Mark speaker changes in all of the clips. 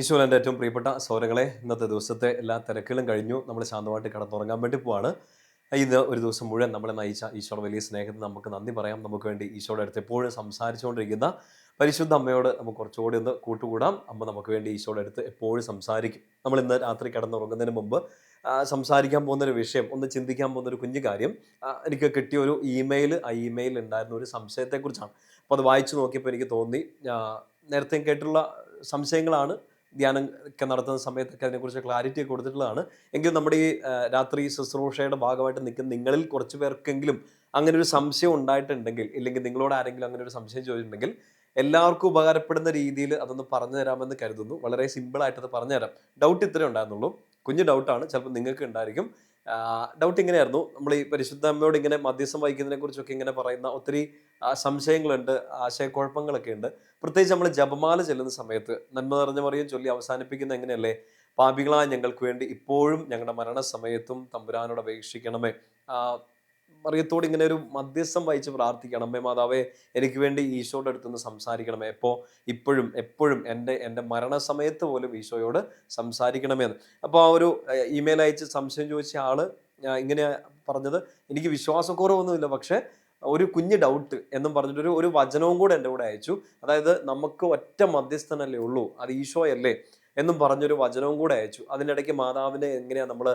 Speaker 1: ഈശോയിൽ എൻ്റെ ഏറ്റവും പ്രിയപ്പെട്ട സഹോദരങ്ങളെ, ഇന്നത്തെ ദിവസത്തെ എല്ലാ തിരക്കുകളും കഴിഞ്ഞു. നമ്മൾ ശാന്തമായിട്ട് കിടന്നുറങ്ങാൻ വേണ്ടി പോവാണ്. ഇന്ന് ഒരു ദിവസം മുഴുവൻ നമ്മളെ നയിച്ച ഈശോയുടെ വലിയ സ്നേഹത്തിന് നമുക്ക് നന്ദി പറയാം. നമുക്ക് വേണ്ടി ഈശോയുടെ അടുത്ത് എപ്പോഴും സംസാരിച്ചുകൊണ്ടിരിക്കുന്ന പരിശുദ്ധ അമ്മയോട് നമുക്ക് കുറച്ചുകൂടി ഒന്ന് കൂട്ടുകൂടാം. അമ്മ നമുക്ക് വേണ്ടി ഈശോയുടെ അടുത്ത് എപ്പോഴും സംസാരിക്കും. നമ്മൾ ഇന്ന് രാത്രി കിടന്നുറങ്ങുന്നതിന് മുമ്പ് സംസാരിക്കാൻ പോകുന്നൊരു വിഷയം, ഒന്ന് ചിന്തിക്കാൻ പോകുന്നൊരു കുഞ്ഞു കാര്യം, എനിക്ക് കിട്ടിയ ഒരു ഇമെയിൽ, ആ ഇമെയിൽ ഉണ്ടായിരുന്ന ഒരു സംശയത്തെക്കുറിച്ചാണ്. അപ്പോൾ അത് വായിച്ചു നോക്കിയപ്പോൾ എനിക്ക് തോന്നി, നേരത്തെ കേട്ടുള്ള സംശയങ്ങളാണ്. ധ്യാനം ഒക്കെ നടത്തുന്ന സമയത്തൊക്കെ അതിനെക്കുറിച്ച് ക്ലാരിറ്റി ഒക്കെ കൊടുത്തിട്ടുള്ളതാണ്. എങ്കിലും നമ്മുടെ ഈ രാത്രി ശുശ്രൂഷയുടെ ഭാഗമായിട്ട് നിൽക്കുന്ന നിങ്ങളിൽ കുറച്ച് പേർക്കെങ്കിലും അങ്ങനെ ഒരു സംശയം ഉണ്ടായിട്ടുണ്ടെങ്കിൽ, ഇല്ലെങ്കിൽ നിങ്ങളോട് ആരെങ്കിലും അങ്ങനെ ഒരു സംശയം ചോദിച്ചിട്ടുണ്ടെങ്കിൽ, എല്ലാവർക്കും ഉപകാരപ്പെടുന്ന രീതിയിൽ അതൊന്ന് പറഞ്ഞു തരാമെന്ന് കരുതുന്നു. വളരെ സിമ്പിളായിട്ട് അത് പറഞ്ഞു തരാം. ഡൗട്ട് ഇത്രയേ ഉണ്ടായിരുന്നുള്ളൂ. കുഞ്ഞു ഡൗട്ടാണ്, ചിലപ്പോൾ നിങ്ങൾക്ക് ഉണ്ടായിരിക്കും. ഡൗട്ട് ഇങ്ങനെയായിരുന്നു, നമ്മൾ ഈ പരിശുദ്ധ അമ്മയോട് ഇങ്ങനെ മധ്യസ്ഥം വഹിക്കുന്നതിനെ കുറിച്ചൊക്കെ ഇങ്ങനെ പറയുന്ന ഒത്തിരി സംശയങ്ങളുണ്ട്, ആശയക്കുഴപ്പങ്ങളൊക്കെ ഉണ്ട്. പ്രത്യേകിച്ച് നമ്മൾ ജപമാല ചെല്ലുന്ന സമയത്ത് നന്മ നിറഞ്ഞ മറിയം ചൊല്ലി അവസാനിപ്പിക്കുന്ന എങ്ങനെയല്ലേ, പാപികളായ ഞങ്ങൾക്ക് വേണ്ടി ഇപ്പോഴും ഞങ്ങളുടെ മരണസമയത്തും തമ്പുരാനോട് അപേക്ഷിക്കണമേ. ആ, മറിയത്തോട് ഇങ്ങനെ ഒരു മധ്യസ്ഥം വഹിച്ച് പ്രാർത്ഥിക്കണം. അമ്മേ മാതാവേ, എനിക്ക് വേണ്ടി ഈശോയുടെ അടുത്തുനിന്ന് സംസാരിക്കണമേ, ഇപ്പോഴും എപ്പോഴും എൻ്റെ മരണസമയത്ത് പോലും ഈശോയോട് സംസാരിക്കണമേ എന്ന്. അപ്പോൾ ആ ഒരു ഇമെയിൽ അയച്ച് സംശയം ചോദിച്ച ആള് ഇങ്ങനെ പറഞ്ഞത്, എനിക്ക് വിശ്വാസക്കുറവൊന്നുമില്ല, പക്ഷേ ഒരു കുഞ്ഞ് ഡൗട്ട് എന്നും പറഞ്ഞിട്ടൊരു ഒരു വചനവും കൂടെ എൻ്റെ കൂടെ അയച്ചു. അതായത് നമുക്ക് ഒറ്റ മധ്യസ്ഥനല്ലേ ഉള്ളൂ, അത് ഈശോയല്ലേ എന്നും പറഞ്ഞൊരു വചനവും കൂടെ അയച്ചു. അതിനിടയ്ക്ക് മാതാവിനെ എങ്ങനെയാണ് നമ്മൾ,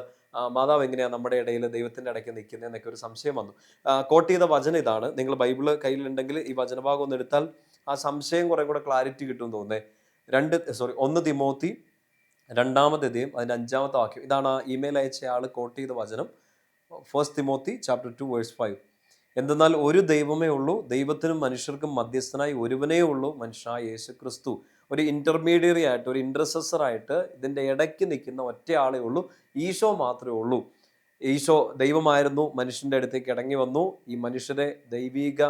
Speaker 1: മാതാവ് എങ്ങനെയാണ് നമ്മുടെ ഇടയിൽ ദൈവത്തിൻ്റെ ഇടയ്ക്ക് നിൽക്കുന്നത് എന്നൊക്കെ ഒരു സംശയം വന്നു. കോട്ട് ചെയ്ത വചനം ഇതാണ്. നിങ്ങൾ ബൈബിള് കയ്യിലുണ്ടെങ്കിൽ ഈ വചനഭാഗം ഒന്ന് എടുത്താൽ ആ സംശയം കുറെ കൂടെ ക്ലാരിറ്റി കിട്ടും തോന്നേ. 1 തിമോത്തി 2-ാം അതിൻ്റെ 5-ാമത്തെ വാക്യം ഇതാണ്. ആ ഇമെയിൽ അയച്ച ആൾ കോട്ട് ചെയ്ത വചനം. 1 തിമോത്തി ചാപ്റ്റർ 2 വേഴ്സ് 5. എന്തെന്നാൽ ഒരു ദൈവമേ ഉള്ളൂ, ദൈവത്തിനും മനുഷ്യർക്കും മധ്യസ്ഥനായി ഒരുവനേ ഉള്ളൂ, മനുഷ്യനായ യേശു ക്രിസ്തു. ഒരു ഇന്റർമീഡിയറി ആയിട്ട്, ഒരു ഇന്റർസെസർ ആയിട്ട് ഇതിൻ്റെ ഇടയ്ക്ക് നിൽക്കുന്ന ഒറ്റയാളേ ഉള്ളൂ, ഈശോ മാത്രമേ ഉള്ളൂ. ഈശോ ദൈവമായിരുന്നു, മനുഷ്യൻ്റെ അടുത്തേക്ക് ഇറങ്ങി വന്നു. ഈ മനുഷ്യരെ ദൈവീക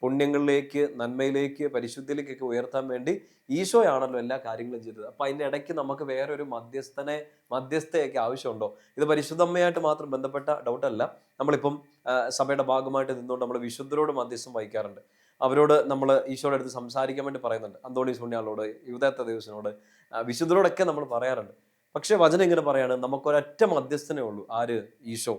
Speaker 1: പുണ്യങ്ങളിലേക്ക്, നന്മയിലേക്ക്, പരിശുദ്ധിയിലേക്കൊക്കെ ഉയർത്താൻ വേണ്ടി ഈശോയാണല്ലോ എല്ലാ കാര്യങ്ങളും ചെയ്തത്. അപ്പം അതിൻ്റെ ഇടയ്ക്ക് നമുക്ക് വേറൊരു മധ്യസ്ഥയൊക്കെ ആവശ്യമുണ്ടോ? ഇത് പരിശുദ്ധമ്മയായിട്ട് മാത്രം ബന്ധപ്പെട്ട ഡൗട്ടല്ല. നമ്മളിപ്പം സഭയുടെ ഭാഗമായിട്ട് നിന്നുകൊണ്ട് നമ്മൾ വിശുദ്ധരോട് മധ്യസ്ഥം വഹിക്കാറുണ്ട്. അവരോട് നമ്മൾ ഈശോയുടെ അടുത്ത് സംസാരിക്കാൻ വേണ്ടി പറയുന്നുണ്ട്. അന്തോണീസ് പുണ്യാളോട്, യൂദാത്ത ദേവസിനോട്, വിശുദ്ധരോടൊക്കെ നമ്മൾ പറയാറുണ്ട്. പക്ഷേ വചനം ഇങ്ങനെ പറയാണ്, നമുക്കൊരൊറ്റ മധ്യസ്ഥനേ ഉള്ളൂ. ആര്? ഈശോ.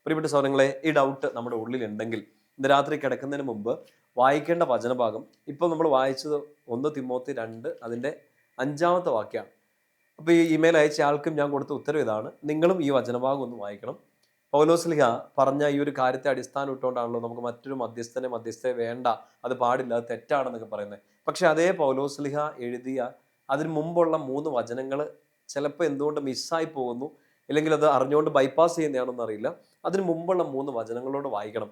Speaker 1: പ്രിയപ്പെട്ട സഹോദരങ്ങളെ, ഈ ഡൗട്ട് നമ്മുടെ ഉള്ളിലുണ്ടെങ്കിൽ ഇന്ന് രാത്രി കിടക്കുന്നതിന് മുമ്പ് വായിക്കേണ്ട വചനഭാഗം ഇപ്പോൾ നമ്മൾ വായിച്ചത് 1 തിമോത്തി 2 അതിൻ്റെ 5-ാമത്തെ വാക്യമാണ്. അപ്പോൾ ഈ ഇമെയിൽ അയച്ച ആൾക്കും ഞാൻ കൊടുത്ത ഉത്തരം ഇതാണ്. നിങ്ങളും ഈ വചനഭാഗം ഒന്ന് വായിക്കണം. പൗലോസ്ലിഹ പറഞ്ഞ ഈ ഒരു കാര്യത്തെ അടിസ്ഥാനം ഇട്ടുകൊണ്ടാണല്ലോ നമുക്ക് മറ്റൊരു മധ്യസ്ഥയെ വേണ്ട, അത് പാടില്ല, അത് തെറ്റാണെന്നൊക്കെ പറയുന്നത്. പക്ഷെ അതേ പൗലോസ്ലിഹ എഴുതിയ അതിന് മുമ്പുള്ള 3 വചനങ്ങൾ ചിലപ്പോൾ എന്തുകൊണ്ട് മിസ്സായി പോകുന്നു, ഇല്ലെങ്കിൽ അത് അറിഞ്ഞുകൊണ്ട് ബൈപ്പാസ് ചെയ്യുന്നതാണെന്ന് അറിയില്ല. അതിന് മുമ്പുള്ള 3 വചനങ്ങളോട് വായിക്കണം.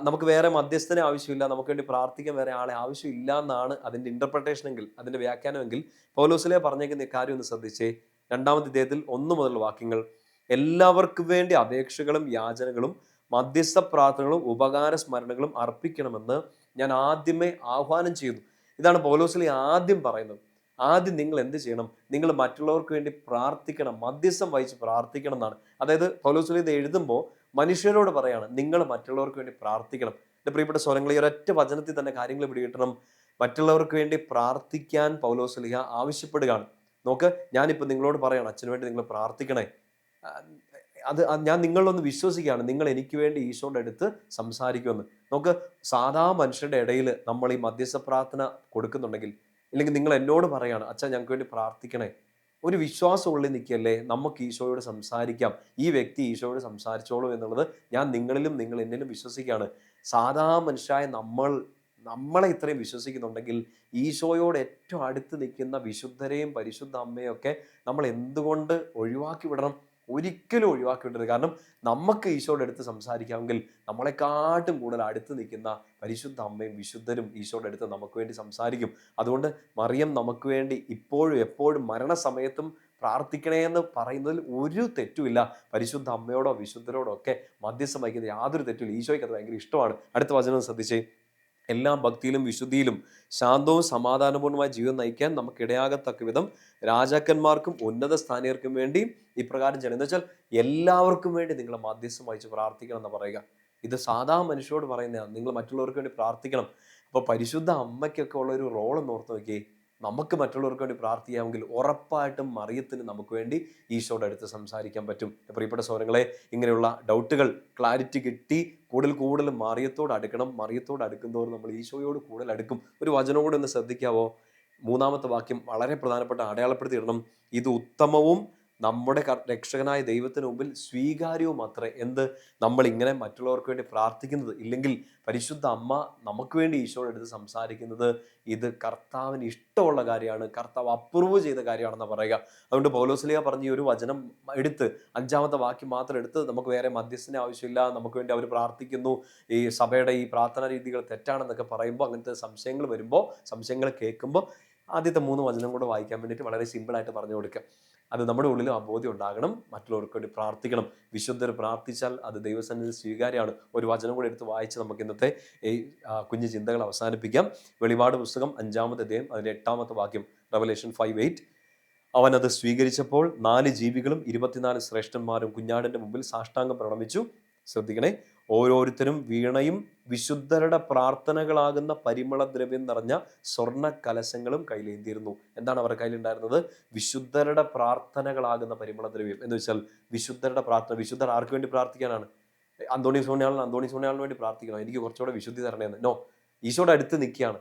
Speaker 1: നമുക്ക് വേറെ മധ്യസ്ഥനെ ആവശ്യമില്ല, നമുക്ക് വേണ്ടി പ്രാർത്ഥിക്കാൻ വേറെ ആളെ ആവശ്യമില്ല എന്നാണ് അതിൻ്റെ ഇന്റർപ്രിട്ടേഷൻ എങ്കിൽ, അതിൻ്റെ വ്യാഖ്യാനമെങ്കിൽ, പൗലോസിലെ പറഞ്ഞേക്കുന്ന കാര്യം ഒന്ന് ശ്രദ്ധിച്ചേ. 2-ാമത്തെ അധ്യായത്തിൽ 1 മുതലുള്ള വാക്യങ്ങൾ, എല്ലാവർക്കും വേണ്ടി അപേക്ഷകളും യാചനകളും മധ്യസ്ഥ പ്രാർത്ഥനകളും ഉപകാര സ്മരണകളും അർപ്പിക്കണമെന്ന് ഞാൻ ആദ്യമേ ആഹ്വാനം ചെയ്യുന്നു. ഇതാണ് പൗലോസിലെ ആദ്യം പറയുന്നത്. ആദ്യം നിങ്ങൾ എന്ത് ചെയ്യണം? നിങ്ങൾ മറ്റുള്ളവർക്ക് വേണ്ടി പ്രാർത്ഥിക്കണം, മധ്യസ്ഥം വഹിച്ച് പ്രാർത്ഥിക്കണം എന്നാണ്. അതായത് പൗലോസിലെ ഇത് എഴുതുമ്പോൾ മനുഷ്യരോട് പറയാണ്, നിങ്ങൾ മറ്റുള്ളവർക്ക് വേണ്ടി പ്രാർത്ഥിക്കണം. എൻ്റെ പ്രിയപ്പെട്ട സ്വരങ്ങൾ, ഈ ഒരൊറ്റ വചനത്തിൽ തന്നെ കാര്യങ്ങൾ പിടികിട്ടണം. മറ്റുള്ളവർക്ക് വേണ്ടി പ്രാർത്ഥിക്കാൻ പൗലോസ്ലീഹ ആവശ്യപ്പെടുകയാണ്. നോക്ക്, ഞാനിപ്പോൾ നിങ്ങളോട് പറയാണ്, അച്ഛന് വേണ്ടി നിങ്ങൾ പ്രാർത്ഥിക്കണേ. ഞാൻ നിങ്ങളൊന്ന് വിശ്വസിക്കുകയാണ്, നിങ്ങൾ എനിക്ക് വേണ്ടി ഈശോയുടെ അടുത്ത് സംസാരിക്കുമെന്ന്. നോക്ക്, സാധാ മനുഷ്യരുടെ ഇടയിൽ നമ്മൾ ഈ മധ്യസ്ഥ പ്രാർത്ഥന കൊടുക്കുന്നുണ്ടെങ്കിൽ, ഇല്ലെങ്കിൽ നിങ്ങൾ എന്നോട് പറയാണ്, അച്ഛൻ ഞങ്ങൾക്ക് വേണ്ടി പ്രാർത്ഥിക്കണേ, ഒരു വിശ്വാസം ഉള്ളിൽ നിൽക്കുകയല്ലേ, നമുക്ക് ഈശോയോട് സംസാരിക്കാം, ഈ വ്യക്തി ഈശോയോട് സംസാരിച്ചോളൂ എന്നുള്ളത് ഞാൻ നിങ്ങളിലും നിങ്ങൾ എന്നിലും വിശ്വസിക്കുകയാണ്. സാധാ മനുഷ്യരായ നമ്മളെ ഇത്രയും വിശ്വസിക്കുന്നുണ്ടെങ്കിൽ ഈശോയോട് ഏറ്റവും അടുത്ത് നിൽക്കുന്ന വിശുദ്ധരെയും പരിശുദ്ധ അമ്മയും ഒക്കെ നമ്മൾ എന്തുകൊണ്ട് ഒഴിവാക്കി വിടണം? ഒരിക്കലും ഒഴിവാക്കി വിടരുത്. കാരണം നമുക്ക് ഈശോയുടെ അടുത്ത് സംസാരിക്കാമെങ്കിൽ നമ്മളെക്കാട്ടും കൂടുതൽ അടുത്ത് നിൽക്കുന്ന പരിശുദ്ധ അമ്മയും വിശുദ്ധരും ഈശോയുടെ അടുത്ത് നമുക്ക് വേണ്ടി സംസാരിക്കും. അതുകൊണ്ട് മറിയം നമുക്ക് വേണ്ടി ഇപ്പോഴും എപ്പോഴും മരണസമയത്തും പ്രാർത്ഥിക്കണേ എന്ന് പറയുന്നതിൽ ഒരു തെറ്റുമില്ല. പരിശുദ്ധ അമ്മയോടോ വിശുദ്ധരോടോ ഒക്കെ മധ്യസ്ഥം വഹിക്കുന്നത് യാതൊരു തെറ്റുമില്ല. ഈശോയ്ക്ക് അത് ഭയങ്കര ഇഷ്ടമാണ്. അടുത്ത വചനം ശ്രദ്ധിച്ചേ. എല്ലാ ഭക്തിയിലും വിശുദ്ധിയിലും ശാന്തവും സമാധാനപൂർണ്ണമായ ജീവിതം നയിക്കാൻ നമുക്ക് ഇടയാകത്തക്ക വിധം രാജാക്കന്മാർക്കും ഉന്നത സ്ഥാനീയർക്കും വേണ്ടി ഇപ്രകാരം ചെയ്യണം. എന്ന് വെച്ചാൽ എല്ലാവർക്കും വേണ്ടി നിങ്ങൾ മധ്യസ്ഥം വഹിച്ച് പ്രാർത്ഥിക്കണം എന്ന് പറയുക. ഇത് സാധാ മനുഷ്യരോട് പറയുന്നതാണ്, നിങ്ങൾ മറ്റുള്ളവർക്ക് വേണ്ടി പ്രാർത്ഥിക്കണം. അപ്പോൾ പരിശുദ്ധ അമ്മയ്ക്കൊക്കെ ഉള്ള ഒരു റോൾ എന്ന് ഓർത്ത് നോക്കിയേ. നമുക്ക് മറ്റുള്ളവർക്ക് വേണ്ടി പ്രാർത്ഥിക്കാമെങ്കിൽ ഉറപ്പായിട്ടും മറിയത്തിന് നമുക്ക് വേണ്ടി ഈശോയുടെ അടുത്ത് സംസാരിക്കാൻ പറ്റും. പ്രിയപ്പെട്ട സഹോദരങ്ങളെ, ഇങ്ങനെയുള്ള ഡൗട്ടുകൾ ക്ലാരിറ്റി കിട്ടി കൂടുതൽ കൂടുതൽ മറിയത്തോട് അടുക്കണം. മറിയത്തോട് അടുക്കുന്തോറും നമ്മൾ ഈശോയോട് കൂടുതൽ അടുക്കും. ഒരു വചനം കൂടെ ഒന്ന് ശ്രദ്ധിക്കാവോ? 3-ാമത്തെ വാക്യം വളരെ പ്രധാനപ്പെട്ട, അടയാളപ്പെടുത്തിയിടണം. ഇത് ഉത്തമവും നമ്മുടെ രക്ഷകനായ ദൈവത്തിന് മുമ്പിൽ സ്വീകാര്യവും അത്രേ. എന്ത്? നമ്മൾ ഇങ്ങനെ മറ്റുള്ളവർക്ക് വേണ്ടി പ്രാർത്ഥിക്കുന്നത്, ഇല്ലെങ്കിൽ പരിശുദ്ധ അമ്മ നമുക്ക് വേണ്ടി ഈശോയുടെ അടുത്ത് സംസാരിക്കുന്നത്, ഇത് കർത്താവിന് ഇഷ്ടമുള്ള കാര്യമാണ്, കർത്താവ് അപ്രൂവ് ചെയ്ത കാര്യമാണെന്ന് പറയുക. അതുകൊണ്ട് പൗലോസ്ലീഹ പറഞ്ഞ ഈ ഒരു വചനം എടുത്ത് 5-ാമത്തെ വാക്യം മാത്രം എടുത്ത്, നമുക്ക് വേറെ മധ്യസ്ഥന് ആവശ്യമില്ല, നമുക്ക് വേണ്ടി അവർ പ്രാർത്ഥിക്കുന്നു, ഈ സഭയുടെ ഈ പ്രാർത്ഥനാ രീതികൾ തെറ്റാണെന്നൊക്കെ പറയുമ്പോൾ, അങ്ങനത്തെ സംശയങ്ങൾ വരുമ്പോൾ, സംശയങ്ങൾ കേൾക്കുമ്പോൾ ആദ്യത്തെ 3 വചനം കൂടെ വായിക്കാൻ വേണ്ടിയിട്ട് വളരെ സിമ്പിളായിട്ട് പറഞ്ഞു കൊടുക്കുക. അത് നമ്മുടെ ഉള്ളിൽ ആ ബോധ്യം ഉണ്ടാകണം. മറ്റുള്ളവർക്ക് വേണ്ടി പ്രാർത്ഥിക്കണം. വിശുദ്ധർ പ്രാർത്ഥിച്ചാൽ അത് ദൈവസന്നിധിയിൽ സ്വീകാര്യമാണ്. ഒരു വചനം കൂടെ എടുത്ത് വായിച്ച് നമുക്ക് ഇന്നത്തെ ഈ കുഞ്ഞു ചിന്തകൾ അവസാനിപ്പിക്കാം. വെളിപാട് പുസ്തകം 5-ാമത്തെ അധ്യായം അതിൻ്റെ 8-ാമത്തെ വാക്യം, റെവലേഷൻ 5:8. അവൻ അത് സ്വീകരിച്ചപ്പോൾ 4 ജീവികളും 24 ശ്രേഷ്ഠന്മാരും കുഞ്ഞാടിന്റെ മുമ്പിൽ സാഷ്ടാംഗം പ്രണമിച്ചു. ശ്രദ്ധിക്കണേ, ഓരോരുത്തരും വീണയും വിശുദ്ധരുടെ പ്രാർത്ഥനകളാകുന്ന പരിമളദ്രവ്യം നിറഞ്ഞ സ്വർണ്ണ കലശങ്ങളും കയ്യിലേന്തിയിരുന്നു. എന്താണ് അവരുടെ കയ്യിലുണ്ടായിരുന്നത്? വിശുദ്ധരുടെ പ്രാർത്ഥനകളാകുന്ന പരിമളദ്രവ്യം. എന്ന് വെച്ചാൽ വിശുദ്ധരുടെ പ്രാർത്ഥന. വിശുദ്ധർ ആർക്ക് വേണ്ടി പ്രാർത്ഥിക്കാനാണ്? അന്തോണി സോണിയാളിന് വേണ്ടി പ്രാർത്ഥിക്കണം, എനിക്ക് കുറച്ചുകൂടെ വിശുദ്ധി തരണേന്ന്. നോ, ഈശോയുടെ അടുത്ത് നിൽക്കുകയാണ്.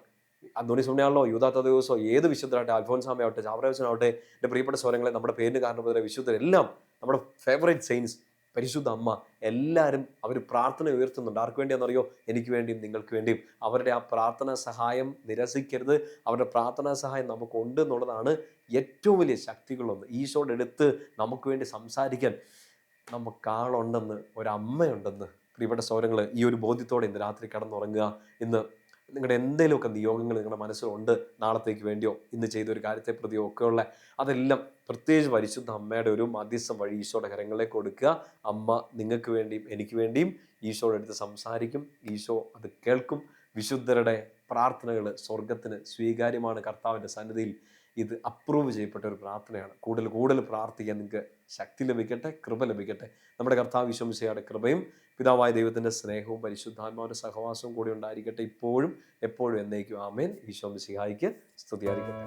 Speaker 1: അന്തോണി സോണിയാളിനോ യൂദാ തദേവൂസോ ഏത് വിശുദ്ധരാകട്ടെ, അൽഫോൻസാമയാവട്ടെ, ചാവറയോച്ചനാവട്ടെ, എൻ്റെ പ്രിയപ്പെട്ട സ്വരങ്ങളെ, നമ്മുടെ പേരിന് കാരണപ്പെട്ട വിശുദ്ധരെല്ലാം, നമ്മുടെ ഫേവറേറ്റ് സെയിൻസ് പരിശുദ്ധ അമ്മ, എല്ലാവരും അവർ പ്രാർത്ഥന ഉയർത്തുന്നുണ്ട്. ആർക്ക് വേണ്ടിയാണെന്നറിയോ? എനിക്ക് വേണ്ടിയും നിങ്ങൾക്ക് വേണ്ടിയും. അവരുടെ ആ പ്രാർത്ഥനാ സഹായം നിരസിക്കരുത്. അവരുടെ പ്രാർത്ഥനാ സഹായം നമുക്കുണ്ട് എന്നുള്ളതാണ് ഏറ്റവും വലിയ ശക്തികളൊന്ന്. ഈശോയുടെ അടുത്ത് നമുക്ക് വേണ്ടി സംസാരിക്കാൻ നമുക്കാളുണ്ടെന്ന്, ഒരമ്മയുണ്ടെന്ന്. പ്രിയപ്പെട്ട സഹോദരങ്ങൾ, ഈ ഒരു ബോധ്യത്തോടെ ഇന്ന് രാത്രി കിടന്നുറങ്ങുക. ഇന്ന് നിങ്ങളുടെ എന്തെങ്കിലുമൊക്കെ നിയോഗങ്ങൾ നിങ്ങളുടെ മനസ്സിലുണ്ട്, നാളത്തേക്ക് വേണ്ടിയോ ഇന്ന് ചെയ്തൊരു കാര്യത്തെ പ്രതിയോ ഒക്കെയുള്ള, അതെല്ലാം പ്രത്യേകിച്ച് പരിശുദ്ധ അമ്മയുടെ ഒരു മധ്യസ്ഥം വഴി ഈശോയുടെ കരങ്ങളിലേക്ക് കൊടുക്കുക. അമ്മ നിങ്ങൾക്ക് വേണ്ടിയും എനിക്ക് വേണ്ടിയും ഈശോയുടെ അടുത്ത് സംസാരിക്കും. ഈശോ അത് കേൾക്കും. വിശുദ്ധരുടെ പ്രാർത്ഥനകൾ സ്വർഗത്തിന് സ്വീകാര്യമാണ്. കർത്താവിൻ്റെ സന്നിധിയിൽ ഇത് അപ്രൂവ് ചെയ്യപ്പെട്ട ഒരു പ്രാർത്ഥനയാണ്. കൂടുതൽ കൂടുതൽ പ്രാർത്ഥിക്കാൻ നിങ്ങൾക്ക് ശക്തി ലഭിക്കട്ടെ, കൃപ ലഭിക്കട്ടെ. നമ്മുടെ കർത്താവ് ഈശോ മിശിഹായുടെ കൃപയും പിതാവായ ദൈവത്തിൻ്റെ സ്നേഹവും പരിശുദ്ധാത്മാവിൻ്റെ സഹവാസവും കൂടി ഉണ്ടായിരിക്കട്ടെ, ഇപ്പോഴും എപ്പോഴും എന്നേക്കും. ആമേൻ. ഈശോ മിശിഹായ്ക്ക് സ്തുതിയായിരിക്കട്ടെ.